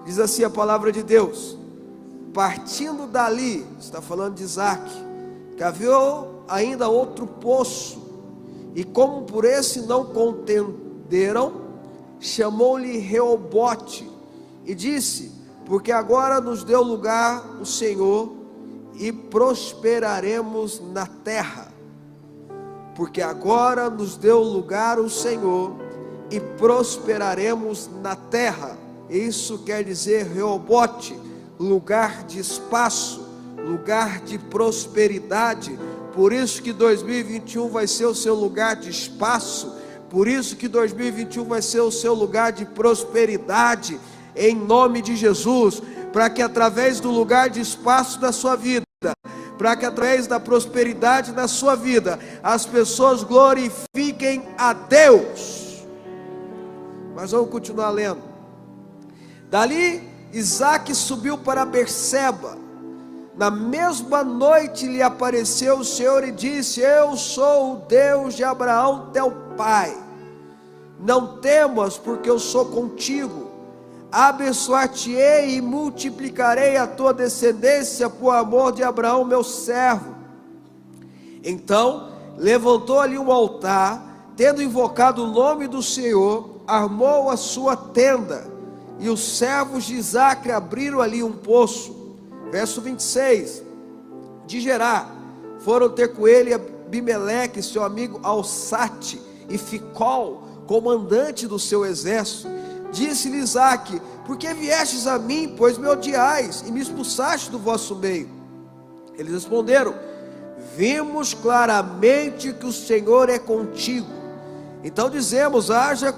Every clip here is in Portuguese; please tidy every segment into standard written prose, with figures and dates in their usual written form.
Diz assim a palavra de Deus: partindo dali, está falando de Isaque, cavou ainda outro poço, e como por esse não contenderam, chamou-lhe Reobote, e disse: porque agora nos deu lugar o Senhor, e prosperaremos na terra. Porque agora nos deu lugar o Senhor, e prosperaremos na terra. Isso quer dizer Reobote, lugar de espaço, lugar de prosperidade. Por isso que 2021 vai ser o seu lugar de espaço, por isso que 2021 vai ser o seu lugar de prosperidade, em nome de Jesus, para que através do lugar de espaço da sua vida, para que através da prosperidade na sua vida, as pessoas glorifiquem a Deus. Mas vamos continuar lendo. Dali Isaque subiu para Berseba. Na mesma noite lhe apareceu o Senhor e disse: eu sou o Deus de Abraão teu pai, não temas, porque eu sou contigo, abençoar-te-ei e multiplicarei a tua descendência por amor de Abraão meu servo. Então levantou ali um altar, tendo invocado o nome do Senhor, armou a sua tenda, e os servos de Isaque abriram ali um poço. Verso 26, de Gerar foram ter com ele Abimeleque, seu amigo Alçate, e Ficol, comandante do seu exército. Disse-lhe Isaque: por que viestes a mim, pois me odiais, e me expulsaste do vosso meio? Eles responderam: vimos claramente que o Senhor é contigo. Então dizemos: haja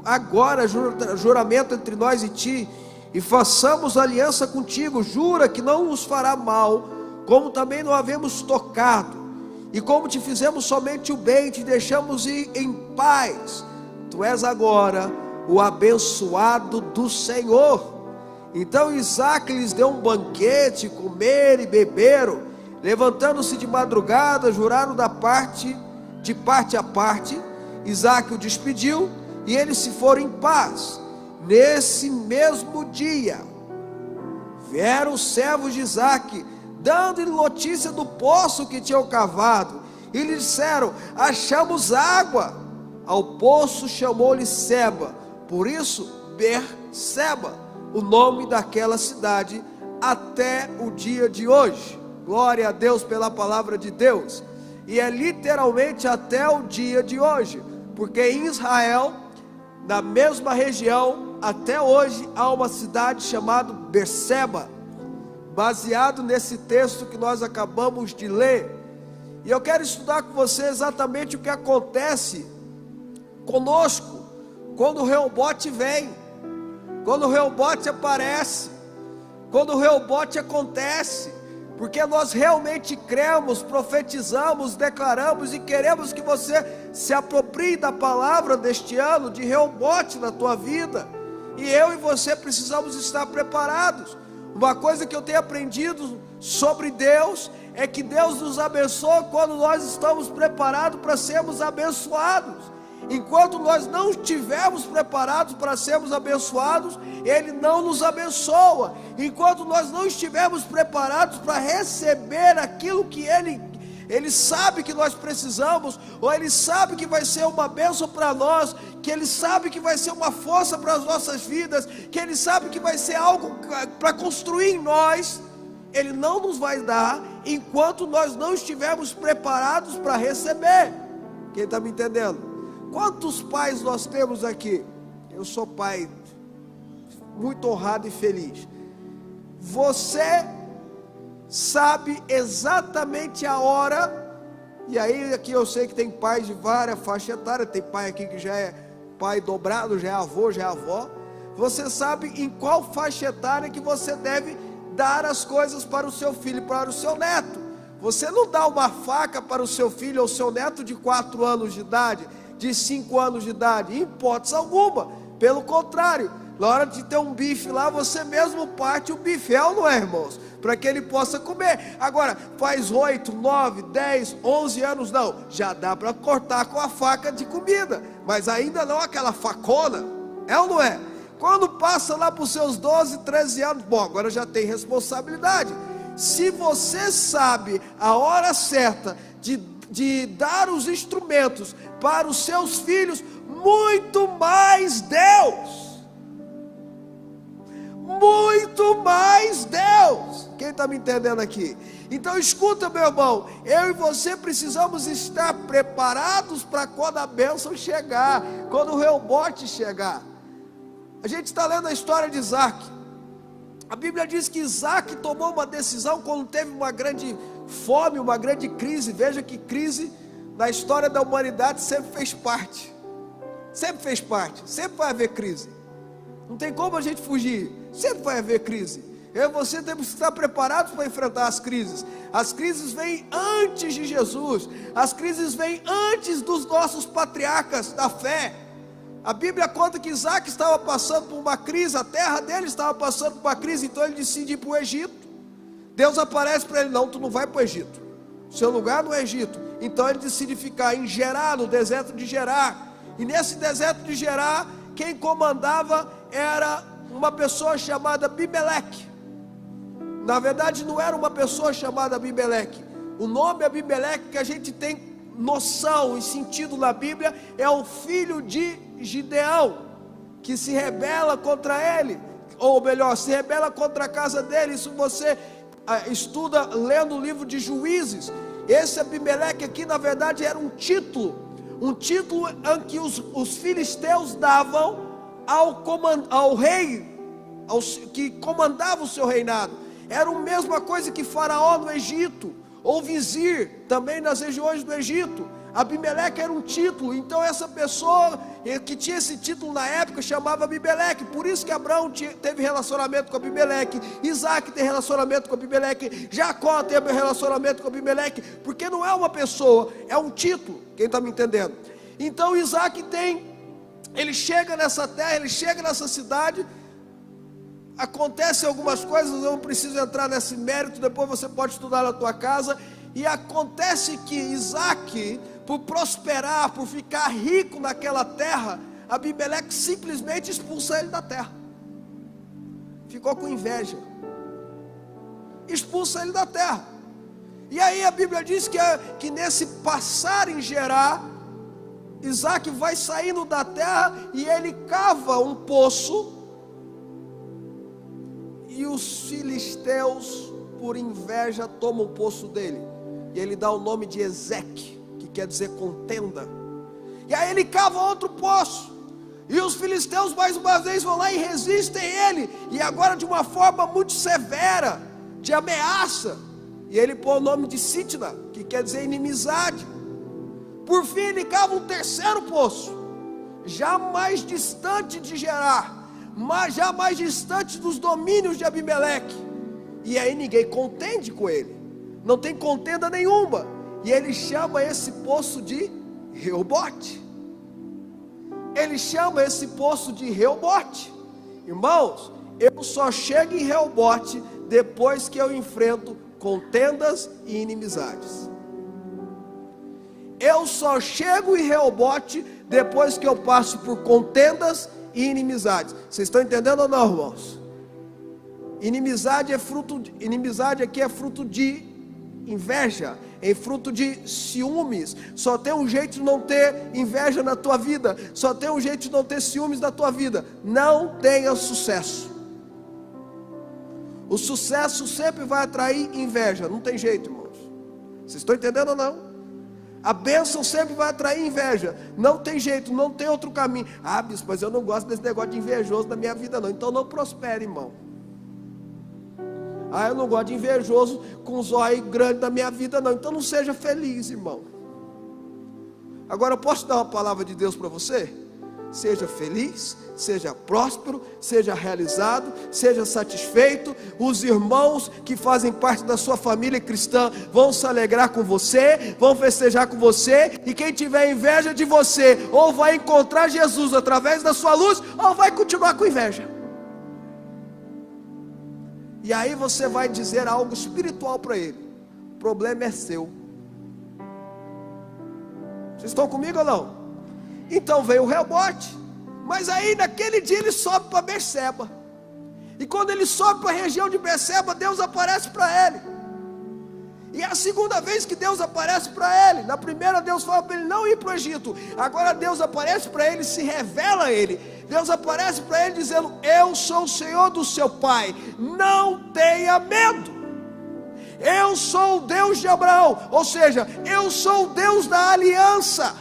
agora juramento entre nós e ti, e façamos aliança contigo. Jura que não nos fará mal, como também não havemos tocado, e como te fizemos somente o bem, te deixamos ir em paz. Tu és agora o abençoado do Senhor. Então Isaque lhes deu um banquete, comeram e beberam. Levantando-se de madrugada, juraram de parte a parte. Isaque o despediu, e eles se foram em paz. Nesse mesmo dia vieram os servos de Isaque, dando-lhe notícia do poço que tinham cavado, e lhe disseram: achamos água. Ao poço chamou-lhe Seba, por isso Berseba, o nome daquela cidade, até o dia de hoje. Glória a Deus pela palavra de Deus. E é literalmente até o dia de hoje, porque em Israel, na mesma região, até hoje há uma cidade chamada Berseba, baseado nesse texto que nós acabamos de ler. E eu quero estudar com você exatamente o que acontece conosco quando o Reobote vem, quando o Reobote aparece, quando o Reobote acontece, porque nós realmente cremos, profetizamos, declaramos e queremos que você se aproprie da palavra deste ano de Reobote na tua vida. E eu e você precisamos estar preparados. Uma coisa que eu tenho aprendido sobre Deus é que Deus nos abençoa quando nós estamos preparados para sermos abençoados. Enquanto nós não estivermos preparados para sermos abençoados, Ele não nos abençoa. Enquanto nós não estivermos preparados para receber aquilo que Ele sabe que nós precisamos, ou Ele sabe que vai ser uma bênção para nós, que Ele sabe que vai ser uma força para as nossas vidas, que Ele sabe que vai ser algo para construir em nós, Ele não nos vai dar enquanto nós não estivermos preparados para receber. Quem está me entendendo? Quantos pais nós temos aqui? Eu sou pai, muito honrado e feliz. Você sabe exatamente a hora, e aí aqui eu sei que tem pais de várias faixas etárias, tem pai aqui que já é pai dobrado, já é avô, já é avó. Você sabe em qual faixa etária que você deve dar as coisas para o seu filho, para o seu neto. Você não dá uma faca para o seu filho ou seu neto de 4 anos de idade, de 5 anos de idade, em hipótese alguma. Pelo contrário, na hora de ter um bife lá, você mesmo parte o bife, é ou não é, irmãos? Para que ele possa comer. Agora, faz 8, 9, 10, 11 anos, não, já dá para cortar com a faca de comida, mas ainda não aquela facona, é ou não é? Quando passa lá para os seus 12, 13 anos, bom, agora já tem responsabilidade. Se você sabe a hora certa de dar os instrumentos para os seus filhos, muito mais Deus. Muito mais Deus. Quem está me entendendo aqui? Então escuta, meu irmão, eu e você precisamos estar preparados para quando a bênção chegar, quando o rebote chegar. A gente está lendo a história de Isaac. A Bíblia diz que Isaac tomou uma decisão quando teve uma grande fome, uma grande crise. Veja que crise na história da humanidade sempre fez parte. Sempre fez parte, sempre vai haver crise. Não tem como a gente fugir, sempre vai haver crise. Eu e você temos que estar preparados para enfrentar as crises. As crises vêm antes de Jesus. As crises vêm antes dos nossos patriarcas da fé. A Bíblia conta que Isaac estava passando por uma crise, a terra dele estava passando por uma crise, então ele decide ir para o Egito. Deus aparece para ele: não, tu não vai para o Egito, seu lugar no Egito. Então ele decide ficar em Gerar, no deserto de Gerar. E nesse deserto de Gerar, quem comandava era uma pessoa chamada Abimeleque. Na verdade não era uma pessoa chamada Abimeleque. O nome Abimeleque que a gente tem noção e sentido na Bíblia é o filho de Gideão, que se rebela contra ele, ou melhor, se rebela contra a casa dele. Isso você estuda lendo o livro de Juízes. Esse Abimeleque aqui na verdade era um título em que os filisteus davam ao rei, que comandava o seu reinado. Era a mesma coisa que Faraó no Egito, ou vizir também nas regiões do Egito. Abimeleque era um título. Então essa pessoa que tinha esse título na época chamava Abimeleque. Por isso que Abraão teve relacionamento com Abimeleque, Isaac tem relacionamento com Abimeleque, Jacó teve relacionamento com Abimeleque, porque não é uma pessoa, é um título. Quem está me entendendo? Então Isaac ele chega nessa terra, ele chega nessa cidade. Acontecem algumas coisas, eu não preciso entrar nesse mérito, depois você pode estudar na tua casa. E acontece que Isaac, por prosperar, por ficar rico naquela terra, Abimeleque simplesmente expulsa ele da terra. Ficou com inveja, expulsa ele da terra. E aí a Bíblia diz que nesse passar em Gerar, Isaac vai saindo da terra e ele cava um poço. E os filisteus, por inveja, tomam o poço dele. E ele dá o nome de Ezeque, que quer dizer contenda. E aí ele cava outro poço. E os filisteus mais uma vez vão lá e resistem ele. E agora de uma forma muito severa, de ameaça. E ele põe o nome de Sitna, que quer dizer inimizade. Por fim ele cava um terceiro poço, já mais distante de Gerar, mas já mais distante dos domínios de Abimeleque. E aí ninguém contende com ele, não tem contenda nenhuma. E ele chama esse poço de Reobote. Ele chama esse poço de Reobote. Irmãos, eu só chego em Reobote depois que eu enfrento contendas e inimizades. Eu só chego em Reobote depois que eu passo por contendas e inimizades. Vocês estão entendendo ou não, irmãos? Inimizade aqui é fruto de inveja, é fruto de ciúmes. Só tem um jeito de não ter inveja na tua vida, só tem um jeito de não ter ciúmes na tua vida: não tenha sucesso. O sucesso sempre vai atrair inveja, não tem jeito, irmãos. Vocês estão entendendo ou não? A bênção sempre vai atrair inveja, não tem jeito, não tem outro caminho. Ah, bispo, mas eu não gosto desse negócio de invejoso na minha vida não. Então não prospere, irmão. Ah, eu não gosto de invejoso com os olhos grandes na minha vida não. Então não seja feliz, irmão. Agora eu posso dar uma palavra de Deus para você? Seja feliz, seja próspero, seja realizado, seja satisfeito. Os irmãos que fazem parte da sua família cristã vão se alegrar com você, vão festejar com você. E quem tiver inveja de você, ou vai encontrar Jesus através da sua luz, ou vai continuar com inveja. E aí você vai dizer algo espiritual para ele: o problema é seu. Vocês estão comigo ou não? Então veio o rebote. Mas aí naquele dia ele sobe para Berseba. E quando ele sobe para a região de Berseba, Deus aparece para ele. E é a segunda vez que Deus aparece para ele. Na primeira Deus fala para ele não ir para o Egito. Agora Deus aparece para ele, se revela a ele. Deus aparece para ele dizendo: eu sou o Senhor do seu pai, não tenha medo. Eu sou o Deus de Abraão, ou seja, eu sou o Deus da aliança.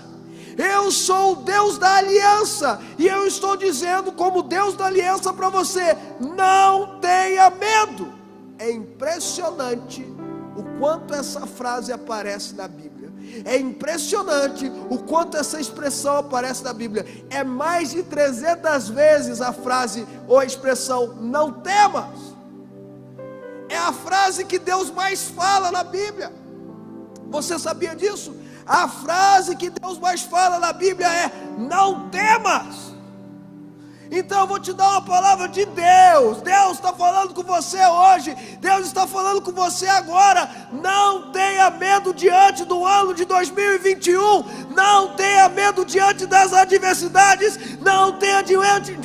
Eu sou o Deus da aliança, e eu estou dizendo como Deus da aliança para você: não tenha medo. É impressionante o quanto essa frase aparece na Bíblia. É impressionante o quanto essa expressão aparece na Bíblia. É mais de 300 vezes a frase ou a expressão não temas. É a frase que Deus mais fala na Bíblia. Você sabia disso? A frase que Deus mais fala na Bíblia é não temas. Então eu vou te dar uma palavra de Deus. Deus está falando com você hoje. Deus está falando com você agora. Não tenha medo diante do ano de 2021. Não tenha medo diante das adversidades. Não tenha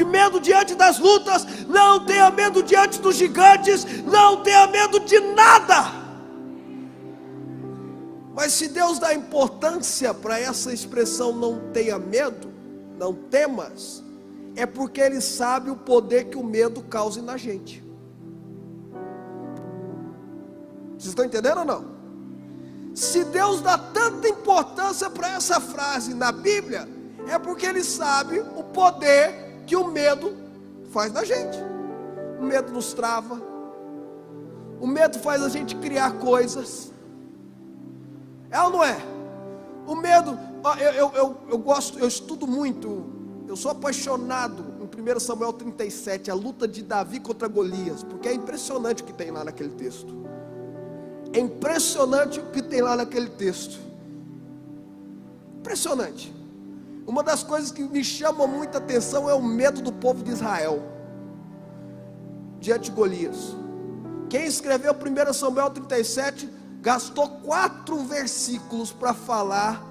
medo diante das lutas. Não tenha medo diante dos gigantes. Não tenha medo de nada. Mas se Deus dá importância para essa expressão não tenha medo, não temas, é porque Ele sabe o poder que o medo causa na gente. Vocês estão entendendo ou não? Se Deus dá tanta importância para essa frase na Bíblia, é porque Ele sabe o poder que o medo faz na gente. O medo nos trava. O medo faz a gente criar coisas. É ou não é? O medo, eu gosto, eu estudo muito, eu sou apaixonado em 1 Samuel 37, a luta de Davi contra Golias, porque é impressionante o que tem lá naquele texto. É impressionante o que tem lá naquele texto. Impressionante. Uma das coisas que me chama muita atenção é o medo do povo de Israel diante de Golias. Quem escreveu 1 Samuel 37 gastou 4 versículos para falar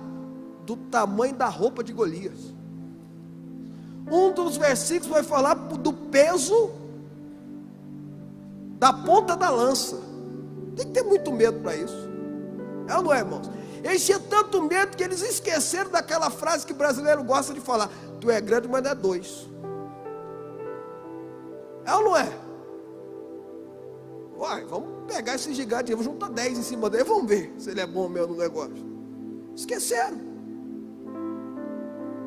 do tamanho da roupa de Golias. Um dos versículos vai falar do peso da ponta da lança. Tem que ter muito medo para isso. É ou não é, irmãos? Eles tinham tanto medo que eles esqueceram daquela frase que o brasileiro gosta de falar: tu é grande, mas não é 2. É ou não é? Uai, vamos pegar esse gigante, vamos juntar 10 em cima dele, vamos ver se ele é bom mesmo no negócio. Esqueceram.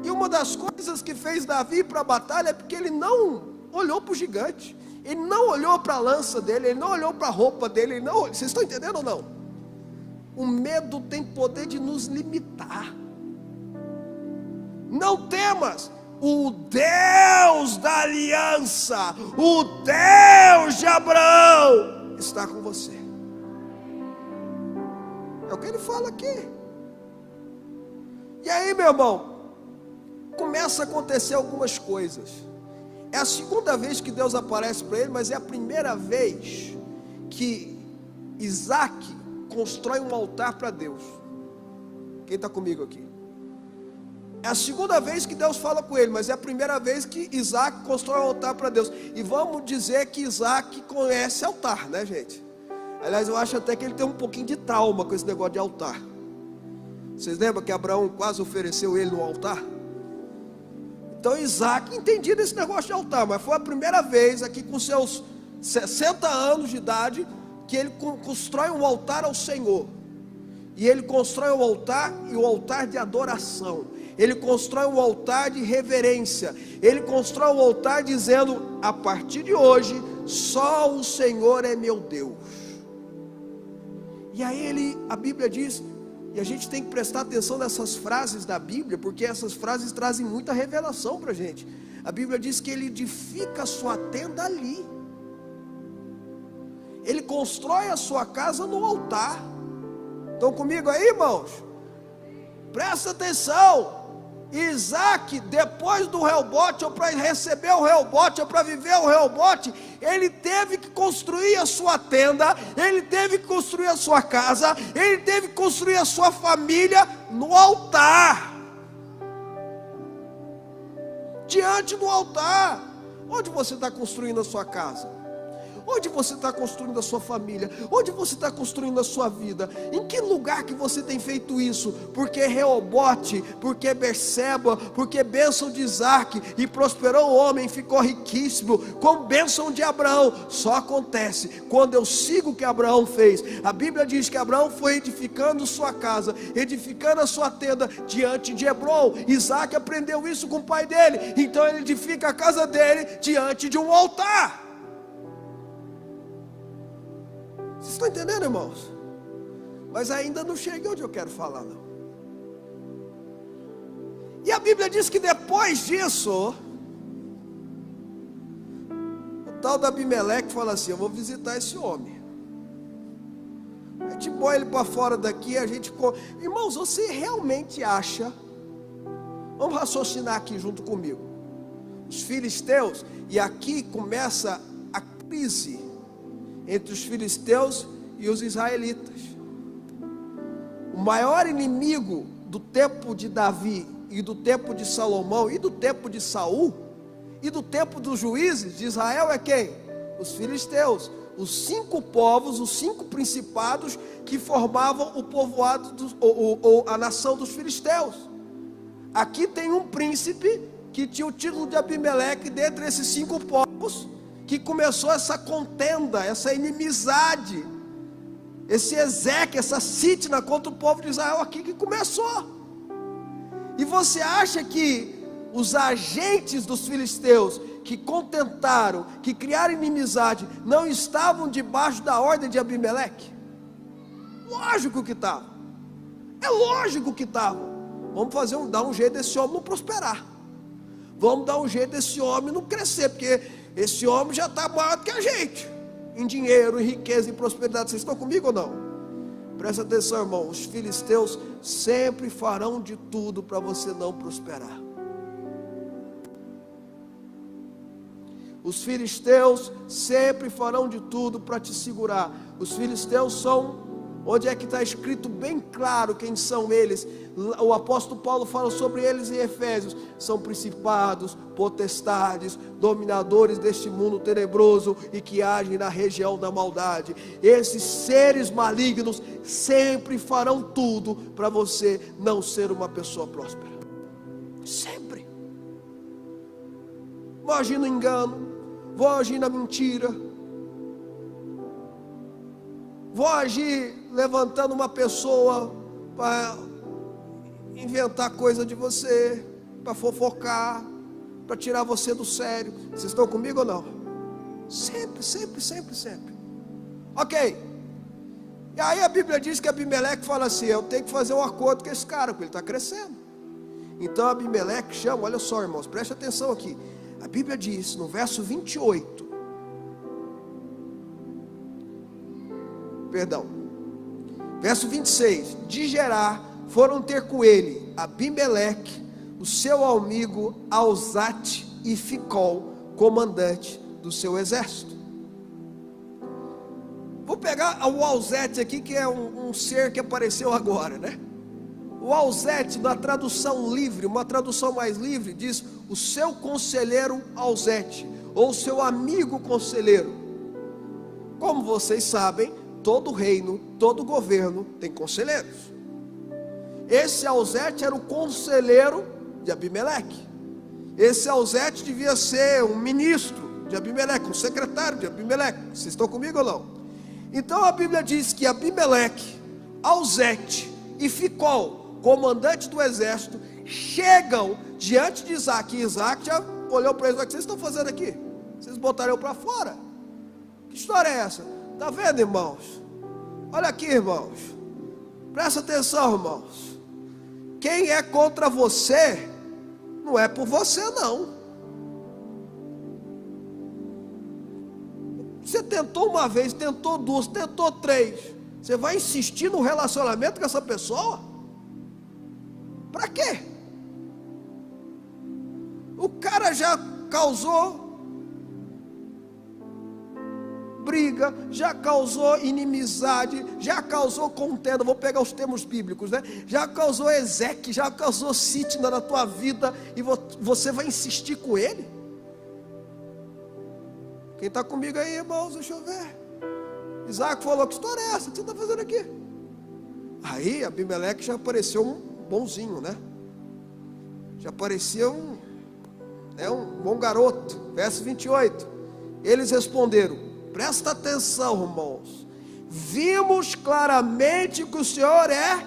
E uma das coisas que fez Davi para a batalha é porque ele não olhou para o gigante, ele não olhou para a lança dele, ele não olhou para a roupa dele, ele não. Vocês estão entendendo ou não? O medo tem poder de nos limitar. Não temas. O Deus da aliança, o Deus de Abraão está com você. É o que ele fala aqui. E aí, meu irmão, começa a acontecer algumas coisas. É a segunda vez que Deus aparece para ele, mas é a primeira vez que Isaac constrói um altar para Deus. Quem está comigo aqui? É a segunda vez que Deus fala com ele, mas é a primeira vez que Isaac constrói um altar para Deus. E vamos dizer que Isaac conhece altar, né, gente? Aliás, eu acho até que ele tem um pouquinho de trauma com esse negócio de altar. Vocês lembram que Abraão quase ofereceu ele no altar? Então Isaac entendia desse negócio de altar, mas foi a primeira vez aqui com seus 60 anos de idade que ele constrói um altar ao Senhor. E ele constrói um altar, e o altar de adoração. Ele constrói um altar de reverência. Ele constrói um altar dizendo: a partir de hoje, só o Senhor é meu Deus. E aí a Bíblia diz, e a gente tem que prestar atenção nessas frases da Bíblia, porque essas frases trazem muita revelação para a gente. A Bíblia diz que ele edifica a sua tenda ali. Ele constrói a sua casa no altar. Estão comigo aí, irmãos? Presta atenção. Isaac, depois do rebote, ou para receber o rebote, ou para viver o rebote, ele teve que construir a sua tenda, ele teve que construir a sua casa, ele teve que construir a sua família no altar. diante do altar. Onde você está construindo a sua casa? Onde você está construindo a sua família? Onde você está construindo a sua vida? Em que lugar que você tem feito isso? Porque Reobote, porque Berseba, porque bênção de Isaac, e prosperou o homem, ficou riquíssimo, com bênção de Abraão. Só acontece quando eu sigo o que Abraão fez. A Bíblia diz que Abraão foi edificando sua casa, edificando a sua tenda diante de Hebron. Isaac aprendeu isso com o pai dele, então ele edifica a casa dele diante de um altar. Vocês estão entendendo, irmãos? Mas ainda não cheguei onde eu quero falar, não. E a Bíblia diz que depois disso, o tal da Abimeleque fala assim: eu vou visitar esse homem. A gente põe ele para fora daqui, a gente... Irmãos, você realmente acha... Vamos raciocinar aqui junto comigo. Os filisteus, e aqui começa a crise entre os filisteus e os israelitas. O maior inimigo do tempo de Davi e do tempo de Salomão e do tempo de Saul e do tempo dos juízes de Israel é quem? Os filisteus. Os 5 povos, os 5 principados que formavam o povoado, a nação dos filisteus. Aqui tem um príncipe que tinha o título de Abimeleque dentre esses 5 povos, que começou essa contenda, essa inimizade, esse exeque, essa sítena contra o povo de Israel aqui que começou. E você acha que os agentes dos filisteus que contentaram, que criaram inimizade, não estavam debaixo da ordem de Abimeleque? Lógico que estavam. É lógico que estavam. Vamos dar um jeito desse homem não prosperar. Vamos dar um jeito desse homem não crescer, porque esse homem já está maior do que a gente, em dinheiro, em riqueza, em prosperidade. Vocês estão comigo ou não? Presta atenção, irmão. Os filisteus sempre farão de tudo para você não prosperar. Os filisteus sempre farão de tudo para te segurar. Os filisteus são... Onde é que está escrito bem claro quem são eles? O apóstolo Paulo fala sobre eles em Efésios. São principados, potestades, dominadores deste mundo tenebroso e que agem na região da maldade. Esses seres malignos sempre farão tudo para você não ser uma pessoa próspera. Sempre. Vou agir no engano, vou agir na mentira, vou agir levantando uma pessoa para inventar coisa de você, para fofocar, para tirar você do sério. Vocês estão comigo ou não? Sempre, sempre, sempre, sempre. Ok. E aí a Bíblia diz que Abimeleque fala assim: eu tenho que fazer um acordo com esse cara, porque ele está crescendo. Então Abimeleque chama, olha só, irmãos, preste atenção aqui. A Bíblia diz no verso 28, verso 26, de Gerar foram ter com ele Abimeleque, o seu amigo Alzate e Ficol, comandante do seu exército. Vou pegar o Alzate aqui, que é um ser que apareceu agora, né? O Alzate, na tradução livre, uma tradução mais livre, diz o seu conselheiro Alzate, ou seu amigo conselheiro. Como vocês sabem, todo reino, todo governo tem conselheiros. Esse Alzate era o conselheiro de Abimeleque. Esse Alzate devia ser um ministro de Abimeleque, um secretário de Abimeleque. Vocês estão comigo ou não? Então a Bíblia diz que Abimeleque, Alzate e Ficol, comandante do exército, chegam diante de Isaac. E Isaac já olhou para eles: o que vocês estão fazendo aqui? Vocês botaram eu para fora? Que história é essa? Está vendo, irmãos? Olha aqui, irmãos. Presta atenção, irmãos. Quem é contra você, não é por você, não. Você tentou uma vez, tentou 2, tentou 3. Você vai insistir no relacionamento com essa pessoa? Para quê? O cara já causou briga, já causou inimizade, já causou contenda. Vou pegar os termos bíblicos, né? Já causou Ezeque, já causou Sitna na tua vida, e você vai insistir com ele? Quem está comigo aí, irmãos? Deixa eu ver. Isaac falou: que história é essa que você está fazendo aqui? Aí Abimeleque já apareceu um bonzinho, né? Já apareceu um bom garoto. Verso 28. Eles responderam: presta atenção, irmãos, vimos claramente que o Senhor é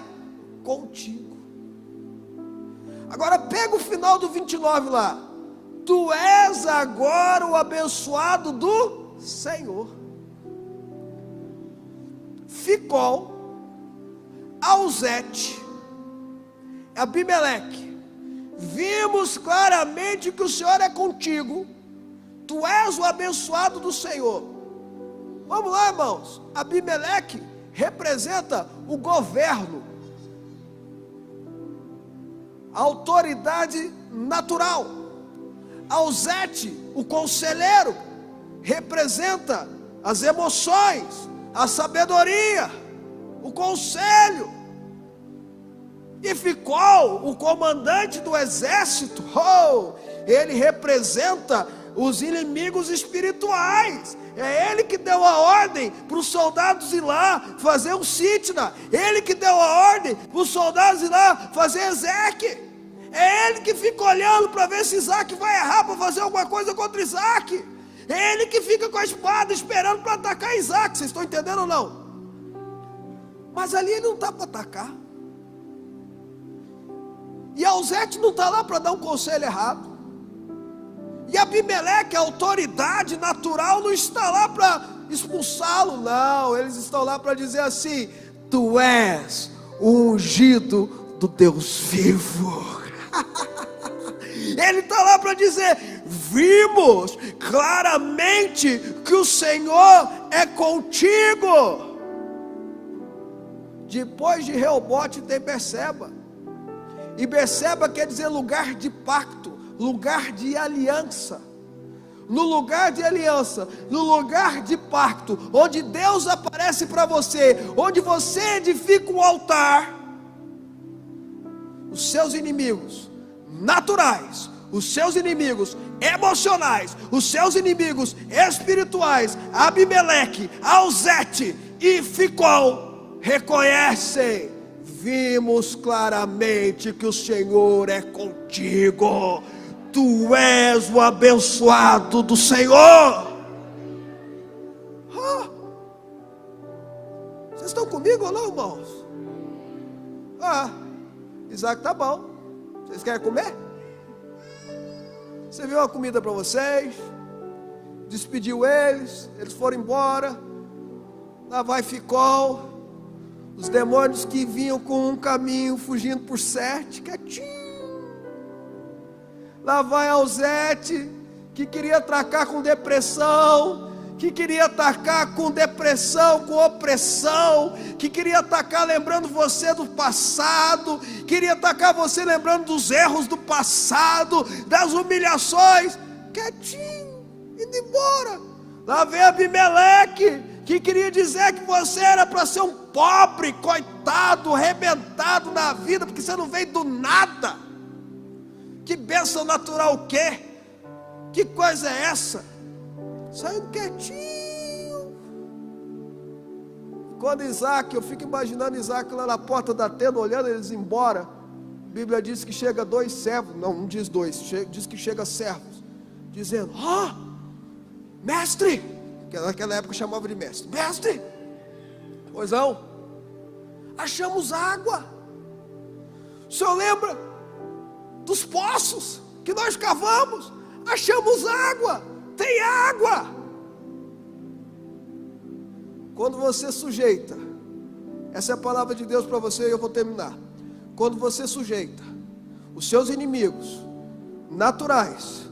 contigo. Agora pega o final do 29 lá: tu és agora o abençoado do Senhor. Ficol, Ausete, Abimeleque, vimos claramente que o Senhor é contigo, tu és o abençoado do Senhor. Vamos lá, irmãos. Abimeleque representa o governo, a autoridade natural. Ausete, o conselheiro, representa as emoções, a sabedoria, o conselho. E Ficol, o comandante do exército, ele representa os inimigos espirituais. É ele que deu a ordem para os soldados ir lá fazer um Sitna. Ele que deu a ordem para os soldados ir lá fazer Ezeque. É ele que fica olhando para ver se Isaac vai errar para fazer alguma coisa contra Isaac. É ele que fica com a espada esperando para atacar Isaac. Vocês estão entendendo ou não? Mas ali ele não está para atacar. E Ausete não está lá para dar um conselho errado. E Abimeleque, a autoridade natural, não está lá para expulsá-lo, não. Eles estão lá para dizer assim: tu és o ungido do Deus vivo. Ele está lá para dizer: vimos claramente que o Senhor é contigo. Depois de Reobote tem Berseba. E Berseba quer dizer lugar de pacto, lugar de aliança. No lugar de aliança, no lugar de pacto, onde Deus aparece para você, onde você edifica um altar, os seus inimigos naturais, os seus inimigos emocionais, os seus inimigos espirituais, Abimeleque, Ausete e Ficol, reconhecem: vimos claramente que o Senhor é contigo, tu és o abençoado do Senhor. Vocês estão comigo ou não, irmãos? Isaac tá bom. Vocês querem comer? Você viu uma comida para vocês, despediu eles foram embora. Lá vai Ficol, os demônios que vinham com um caminho, fugindo por 7, quietinho. Lá vai Ausete, que queria atacar com depressão, que queria atacar com depressão, com opressão, que queria atacar lembrando você do passado, queria atacar você lembrando dos erros do passado, das humilhações, quietinho, indo embora. Lá vem Abimeleque, que queria dizer que você era para ser um pobre, coitado, arrebentado na vida, porque você não veio do nada. Que bênção natural o quê? Que coisa é essa? Saindo quietinho. Quando Isaac, eu fico imaginando Isaac lá na porta da tenda, olhando eles embora. A Bíblia diz que chega 2 servos, não diz 2, diz que chega servos, dizendo: mestre, que naquela época chamava de mestre, mestre, pois não, achamos água. O senhor lembra dos poços que nós cavamos? Achamos água, tem água. Quando você sujeita, essa é a palavra de Deus para você, e eu vou terminar. Quando você sujeita os seus inimigos naturais,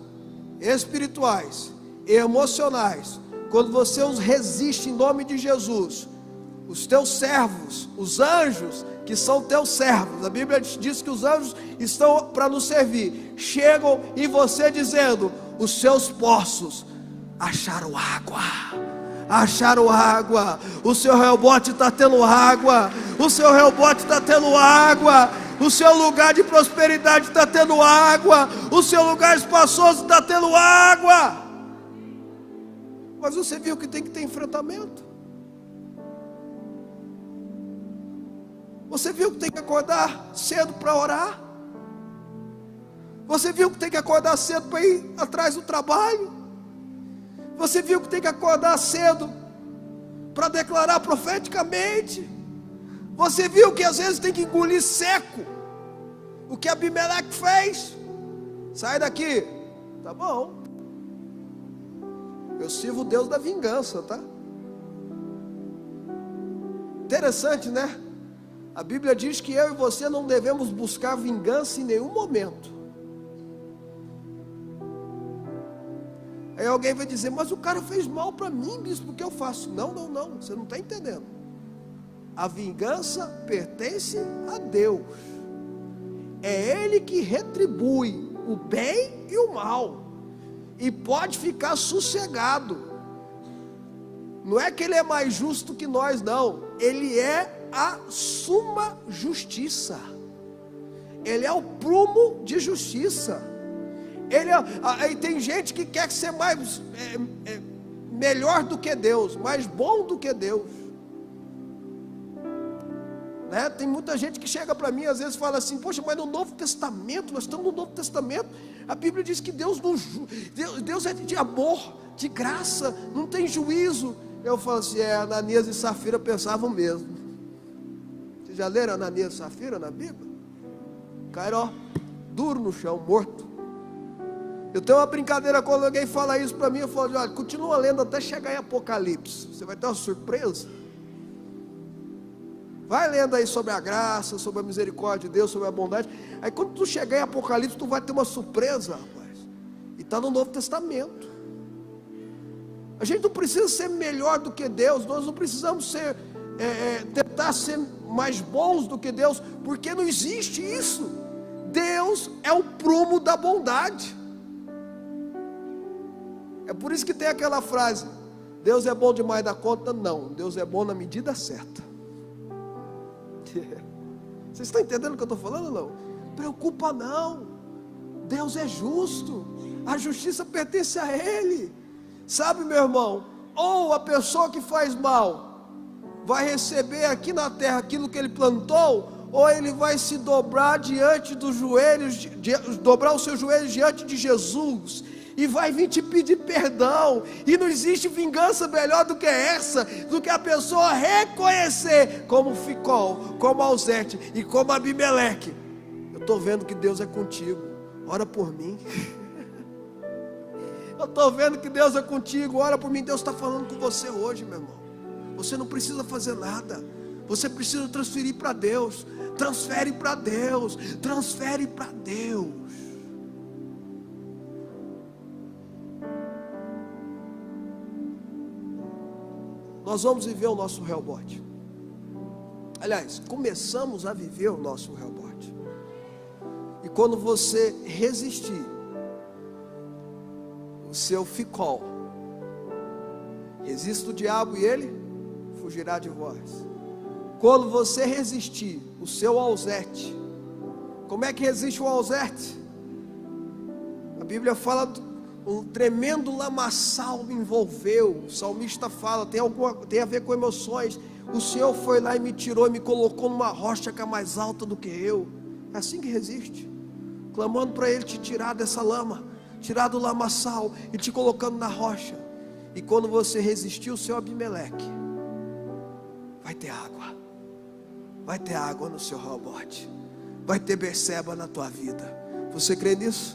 espirituais e emocionais, quando você os resiste em nome de Jesus, os teus servos, os anjos que são teus servos, a Bíblia diz que os anjos estão para nos servir, chegam em você dizendo: os seus poços acharam água, acharam água. O seu rebote está tendo água. O seu rebote está tendo água. O seu lugar de prosperidade está tendo água. O seu lugar espaçoso está tendo água. Mas você viu que tem que ter enfrentamento. Você viu que tem que acordar cedo para orar. Você viu que tem que acordar cedo para ir atrás do trabalho. Você viu que tem que acordar cedo para declarar profeticamente. Você viu que às vezes tem que engolir seco o que Abimeleque fez. Sai daqui. Tá bom. Eu sirvo o Deus da vingança, tá? Interessante, né? A Bíblia diz que eu e você não devemos buscar vingança em nenhum momento. Aí alguém vai dizer, mas o cara fez mal para mim, bispo, o que eu faço? Não, você não está entendendo. A vingança pertence a Deus. É Ele que retribui o bem e o mal. E pode ficar sossegado. Não é que Ele é mais justo que nós, não. Ele é a suma justiça. Ele é o prumo de justiça. Aí tem gente que quer ser mais melhor do que Deus, mais bom do que Deus, né? Tem muita gente que chega para mim às vezes e fala assim, poxa, mas no Novo Testamento, nós estamos no Novo Testamento, a Bíblia diz que Deus é de amor, de graça, não tem juízo. Eu falo assim, Ananias e Safira pensavam mesmo. Vocês já leram Ananias e Safira na Bíblia? Caíram duro no chão, morto. Eu tenho uma brincadeira quando alguém fala isso para mim, eu falo, olha, continua lendo até chegar em Apocalipse, você vai ter uma surpresa. Vai lendo aí sobre a graça, sobre a misericórdia de Deus, sobre a bondade. Aí quando tu chegar em Apocalipse, tu vai ter uma surpresa, rapaz. E está no Novo Testamento. A gente não precisa ser melhor do que Deus, nós não precisamos tentar ser mais bons do que Deus, porque não existe isso. Deus é o prumo da bondade. É por isso que tem aquela frase, Deus é bom demais da conta. Não, Deus é bom na medida certa. Vocês estão entendendo o que eu estou falando ou não? Preocupa não, Deus é justo, a justiça pertence a Ele. Sabe, meu irmão, ou a pessoa que faz mal vai receber aqui na terra aquilo que ele plantou, ou ele vai se dobrar diante dos joelhos, dobrar os seus joelhos diante de Jesus, e vai vir te pedir perdão. E não existe vingança melhor do que essa, do que a pessoa reconhecer como Ficol, como Alzete e como Abimeleque, eu estou vendo que Deus é contigo, ora por mim. Eu estou vendo que Deus é contigo, ora por mim. Deus está falando com você hoje, meu irmão. Você não precisa fazer nada, você precisa transferir para Deus. Transfere para Deus, transfere para Deus. Nós vamos viver o nosso rebote. Aliás, começamos a viver o nosso rebote. E quando você resistir, o seu Ficol, resista o diabo e ele fugirá de vós. Quando você resistir, o seu Alzete, como é que resiste o Alzete? A Bíblia fala, um tremendo lamaçal me envolveu. O salmista fala, tem a ver com emoções. O Senhor foi lá e me tirou e me colocou numa rocha que é mais alta do que eu. É assim que resiste, clamando para Ele te tirar dessa lama, tirar do lamaçal e te colocando na rocha. E quando você resistir o seu Abimeleque, vai ter água. Vai ter água no seu rebote. Vai ter Beceba na tua vida. Você crê nisso?